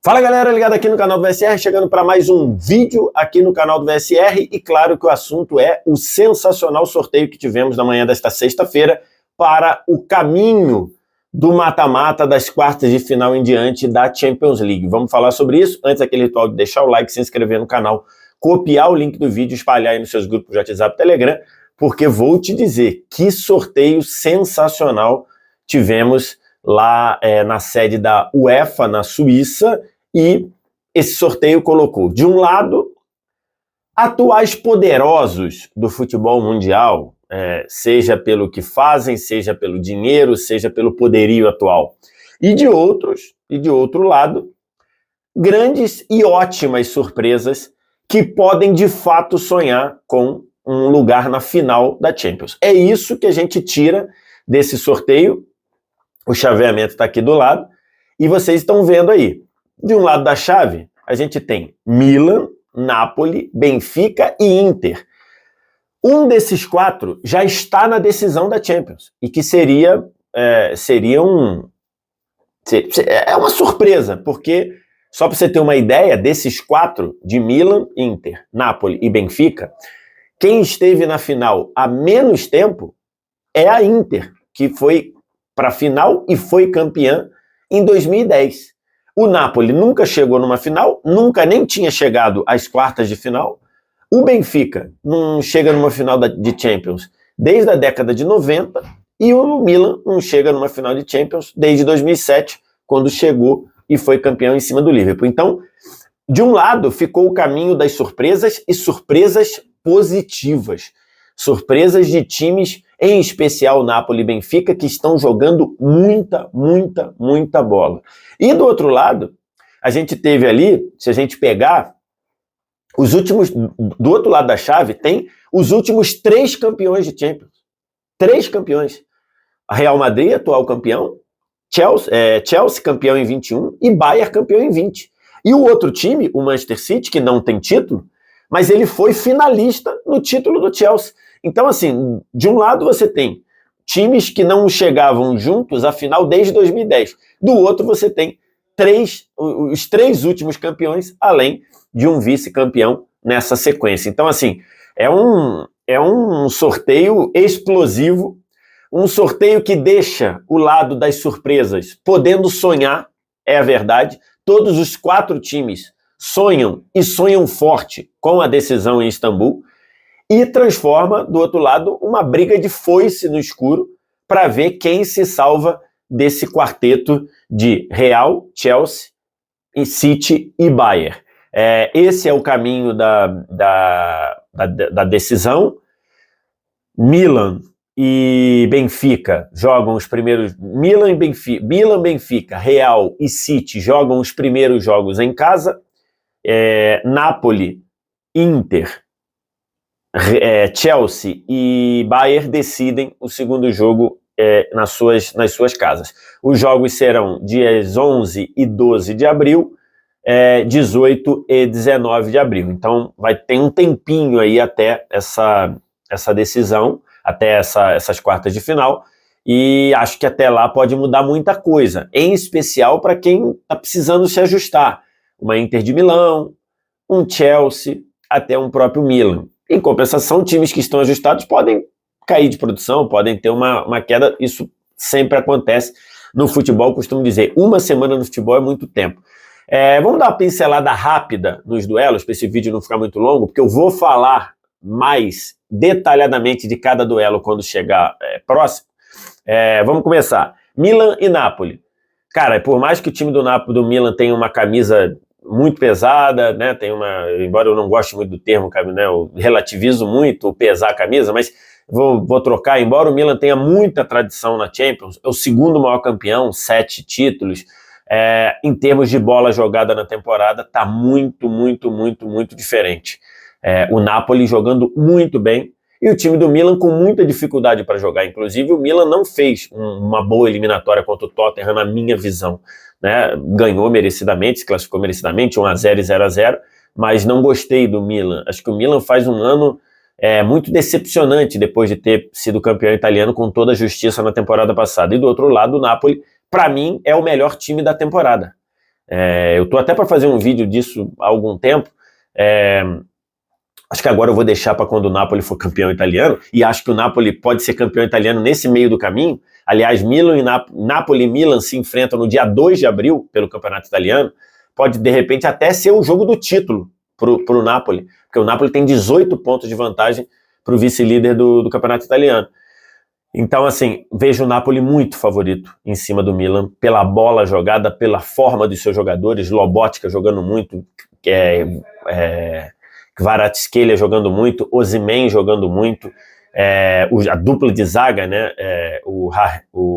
Fala galera, ligado aqui no canal do VSR, chegando para mais um vídeo aqui no canal do VSR e claro que o assunto é o sensacional sorteio que tivemos na manhã desta sexta-feira para o caminho do mata-mata das quartas de final em diante da Champions League. Vamos falar sobre isso, antes aquele ritual de deixar o like, se inscrever no canal, copiar o link do vídeo, espalhar aí nos seus grupos de WhatsApp e Telegram, porque vou te dizer que sorteio sensacional tivemos lá na sede da UEFA, na Suíça, e esse sorteio colocou, de um lado, atuais poderosos do futebol mundial, seja pelo que fazem, seja pelo dinheiro, seja pelo poderio atual, e de outro lado, grandes e ótimas surpresas que podem de fato sonhar com um lugar na final da Champions. É isso que a gente tira desse sorteio. O chaveamento está aqui do lado, e vocês estão vendo aí. De um lado da chave, a gente tem Milan, Napoli, Benfica e Inter. Um desses quatro já está na decisão da Champions, e que seria uma surpresa, porque, só para você ter uma ideia, desses quatro, de Milan, Inter, Napoli e Benfica, quem esteve na final há menos tempo é a Inter, que foi para a final e foi campeã em 2010. O Napoli nunca chegou numa final, nunca nem tinha chegado às quartas de final. O Benfica não chega numa final de Champions desde a década de 90 e o Milan não chega numa final de Champions desde 2007, quando chegou e foi campeão em cima do Liverpool. Então, de um lado, ficou o caminho das surpresas e surpresas positivas. Surpresas de times, em especial Napoli e Benfica, que estão jogando muita bola. E do outro lado, a gente teve ali, se a gente pegar, os últimos, do outro lado da chave, tem os últimos 3 campeões de Champions. 3 campeões. A Real Madrid, atual campeão, Chelsea campeão em 21 e Bayern campeão em 20. E o outro time, o Manchester City, que não tem título, mas ele foi finalista no título do Chelsea. Então, assim, de um lado você tem times que não chegavam juntos à final desde 2010. Do outro você tem os 3 últimos campeões, além de um vice-campeão nessa sequência. Então, assim, é um sorteio explosivo, um sorteio que deixa o lado das surpresas podendo sonhar, é a verdade. Todos os 4 times sonham e sonham forte com a decisão em Istambul, e transforma, do outro lado, uma briga de foice no escuro para ver quem se salva desse quarteto de Real, Chelsea, City e Bayern. Esse é o caminho da decisão. Milan e Benfica jogam os primeiros... Milan, Benfica, Real e City jogam os primeiros jogos em casa. Napoli, Inter, Chelsea e Bayern decidem o segundo jogo nas suas casas. Os jogos serão dias 11 e 12 de abril, 18 e 19 de abril. Então vai ter um tempinho aí até essa decisão, até essas quartas de final, e acho que até lá pode mudar muita coisa, em especial para quem está precisando se ajustar. Uma Inter de Milão, um Chelsea, até um próprio Milan. Em compensação, times que estão ajustados podem cair de produção, podem ter uma queda, isso sempre acontece no futebol, costumo dizer, uma semana no futebol é muito tempo. Vamos dar uma pincelada rápida nos duelos, para esse vídeo não ficar muito longo, porque eu vou falar mais detalhadamente de cada duelo quando chegar próximo. Vamos começar. Milan e Napoli. Cara, por mais que o time do Milan tenha uma camisa muito pesada, né? Embora eu não goste muito do termo, né? Eu relativizo muito o pesar a camisa, mas vou trocar. Embora o Milan tenha muita tradição na Champions, é o segundo maior campeão, 7 títulos. Em termos de bola jogada na temporada, tá muito diferente. O Napoli jogando muito bem e o time do Milan com muita dificuldade para jogar. Inclusive, o Milan não fez uma boa eliminatória contra o Tottenham, na minha visão. Né? Ganhou merecidamente, se classificou merecidamente, 1-0 e 0-0, mas não gostei do Milan. Acho que o Milan faz um ano muito decepcionante depois de ter sido campeão italiano com toda a justiça na temporada passada. E do outro lado, o Napoli, para mim, é o melhor time da temporada. Eu estou até para fazer um vídeo disso há algum tempo. Acho que agora eu vou deixar para quando o Napoli for campeão italiano, e acho que o Napoli pode ser campeão italiano nesse meio do caminho. Aliás, Napoli e Milan se enfrentam no dia 2 de abril pelo campeonato italiano. Pode, de repente, até ser o jogo do título para o Napoli, porque o Napoli tem 18 pontos de vantagem para o vice-líder do campeonato italiano. Então, assim, vejo o Napoli muito favorito em cima do Milan, pela bola jogada, pela forma dos seus jogadores, Lobotka jogando muito, Kvaratskhelia jogando muito, Osimhen jogando muito, a dupla de zaga, né, o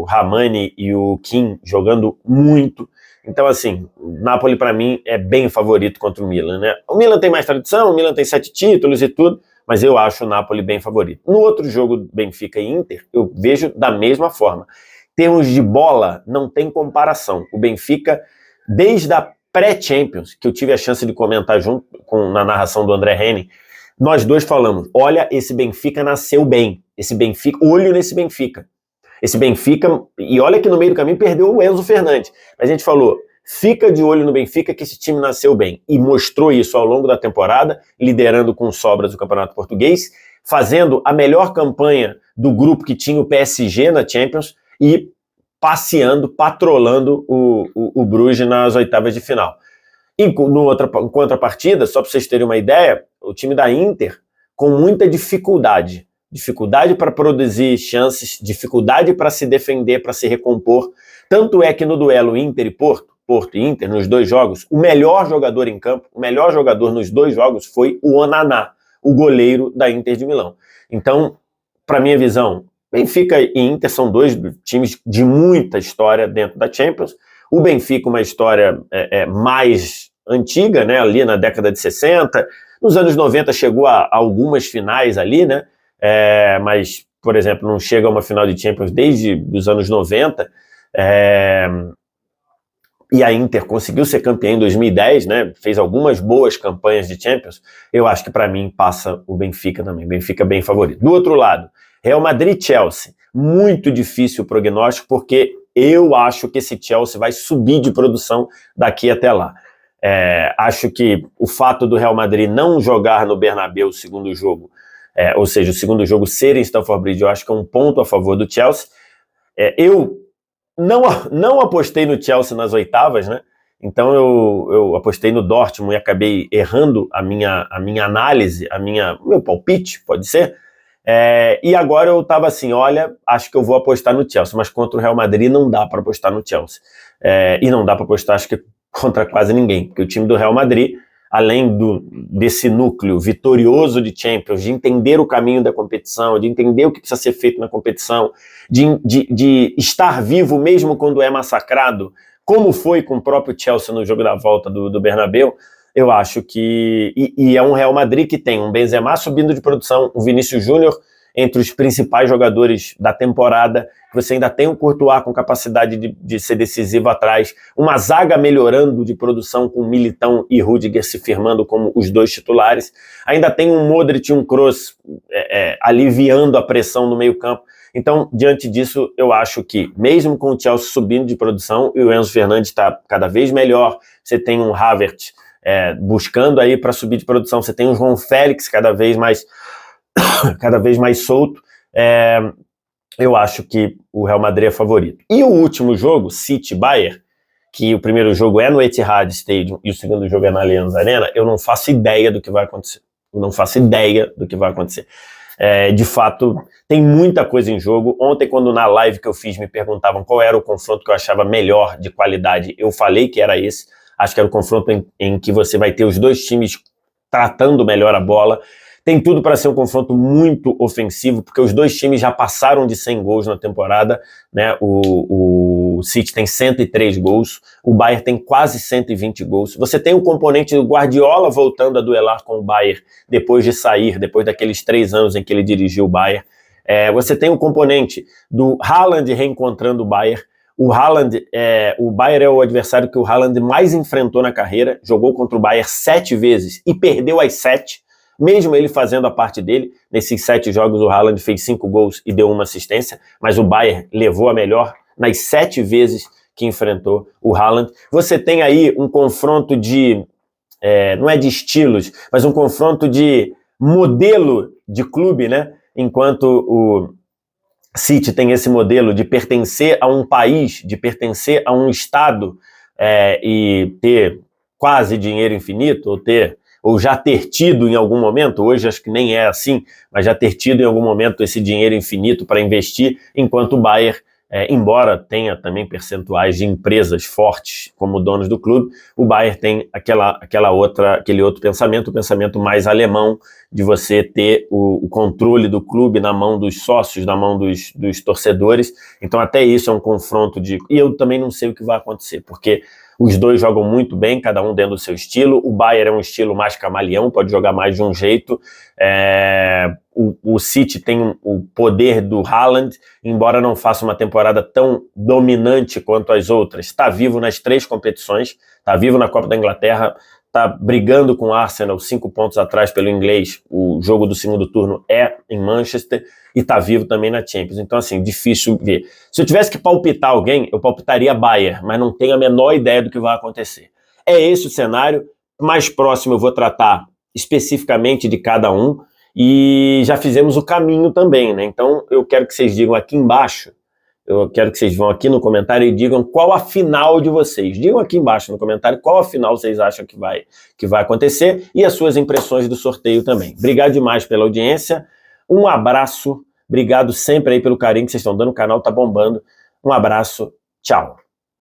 Rrahmani e o Kim jogando muito. Então, assim, o Napoli, para mim, é bem favorito contra o Milan, né? O Milan tem mais tradição, o Milan tem 7 títulos e tudo, mas eu acho o Napoli bem favorito. No outro jogo, Benfica e Inter, eu vejo da mesma forma. Em termos de bola, não tem comparação. O Benfica, desde a pré-Champions, que eu tive a chance de comentar junto na narração do André Henning, nós dois falamos, olha, esse Benfica nasceu bem, olho nesse Benfica. Esse Benfica, e olha que no meio do caminho perdeu o Enzo Fernandes. A gente falou, fica de olho no Benfica que esse time nasceu bem. E mostrou isso ao longo da temporada, liderando com sobras o Campeonato Português, fazendo a melhor campanha do grupo que tinha o PSG na Champions e passeando, patrolando o Bruges nas oitavas de final. E em contrapartida, só para vocês terem uma ideia, o time da Inter, com muita dificuldade para produzir chances, dificuldade para se defender, para se recompor. Tanto é que no duelo Inter e Porto e Inter, nos dois jogos, o melhor jogador em campo, o melhor jogador nos dois jogos foi o Onana, o goleiro da Inter de Milão. Então, para minha visão, Benfica e Inter são dois times de muita história dentro da Champions. O Benfica, uma história mais antiga, né, ali na década de 60. Nos anos 90 chegou a algumas finais ali, né? Mas, por exemplo, não chega a uma final de Champions desde os anos 90. E a Inter conseguiu ser campeã em 2010, né? Fez algumas boas campanhas de Champions. Eu acho que, para mim, passa o Benfica também. Benfica bem favorito. Do outro lado, Real Madrid e Chelsea. Muito difícil o prognóstico, porque eu acho que esse Chelsea vai subir de produção daqui até lá. Acho que o fato do Real Madrid não jogar no Bernabéu o segundo jogo, ou seja, o segundo jogo ser em Stamford Bridge, eu acho que é um ponto a favor do Chelsea. Eu não apostei no Chelsea nas oitavas, né? Então eu apostei no Dortmund e acabei errando a minha análise, meu palpite, pode ser? E agora eu estava assim, olha, acho que eu vou apostar no Chelsea, mas contra o Real Madrid não dá para apostar no Chelsea. E não dá para apostar, acho que contra quase ninguém, porque o time do Real Madrid, além desse núcleo vitorioso de Champions, de entender o caminho da competição, de entender o que precisa ser feito na competição, de estar vivo mesmo quando é massacrado, como foi com o próprio Chelsea no jogo da volta do Bernabéu, eu acho que... E é um Real Madrid que tem um Benzema subindo de produção, um Vinícius Júnior entre os principais jogadores da temporada, você ainda tem um Courtois com capacidade de ser decisivo atrás, uma zaga melhorando de produção com Militão e Rudiger se firmando como os dois titulares, ainda tem um Modric e um Kroos aliviando a pressão no meio campo. Então, diante disso, eu acho que, mesmo com o Chelsea subindo de produção e o Enzo Fernandes está cada vez melhor, você tem um Havertz buscando aí para subir de produção, você tem um João Félix cada vez mais solto, eu acho que o Real Madrid é favorito. E o último jogo, City-Bayern, que o primeiro jogo é no Etihad Stadium e o segundo jogo é na Allianz Arena, eu não faço ideia do que vai acontecer. De fato, tem muita coisa em jogo. Ontem, quando na live que eu fiz me perguntavam qual era o confronto que eu achava melhor de qualidade, eu falei que era esse. Acho que era o confronto em que você vai ter os dois times tratando melhor a bola. Tem tudo para ser um confronto muito ofensivo, porque os dois times já passaram de 100 gols na temporada, né? O City tem 103 gols, o Bayern tem quase 120 gols. Você tem o componente do Guardiola voltando a duelar com o Bayern depois daqueles 3 anos em que ele dirigiu o Bayern. Você tem o componente do Haaland reencontrando o Bayern. O Bayern é o adversário que o Haaland mais enfrentou na carreira, jogou contra o Bayern 7 vezes e perdeu as 7, mesmo ele fazendo a parte dele. Nesses 7 jogos o Haaland fez 5 gols e deu 1 assistência, mas o Bayern levou a melhor nas 7 vezes que enfrentou o Haaland. Você tem aí um confronto de, não é de estilos, mas um confronto de modelo de clube, né? Enquanto o City tem esse modelo de pertencer a um país, de pertencer a um estado e ter quase dinheiro infinito, ou já ter tido em algum momento, hoje acho que nem é assim, mas já ter tido em algum momento esse dinheiro infinito para investir, enquanto o Bayern, embora tenha também percentuais de empresas fortes como donos do clube, o Bayern tem aquele outro pensamento, o pensamento mais alemão, de você ter o controle do clube na mão dos sócios, na mão dos torcedores. Então até isso é um confronto de... E eu também não sei o que vai acontecer, porque os dois jogam muito bem, cada um dentro do seu estilo. O Bayern é um estilo mais camaleão, pode jogar mais de um jeito. O City tem o poder do Haaland, embora não faça uma temporada tão dominante quanto as outras. Está vivo nas 3 competições, está vivo na Copa da Inglaterra, está brigando com o Arsenal 5 pontos atrás pelo inglês. O jogo do segundo turno é em Manchester e está vivo também na Champions. Então, assim, difícil ver. Se eu tivesse que palpitar alguém, eu palpitaria Bayern, mas não tenho a menor ideia do que vai acontecer. É esse o cenário. Mais próximo eu vou tratar especificamente de cada um e já fizemos o caminho também, né? Então, eu quero que vocês digam aqui embaixo, eu quero que vocês vão aqui no comentário e digam qual a final de vocês. Digam aqui embaixo no comentário qual a final vocês acham que vai acontecer e as suas impressões do sorteio também. Obrigado demais pela audiência. Um abraço. Obrigado sempre aí pelo carinho que vocês estão dando. O canal tá bombando. Um abraço. Tchau.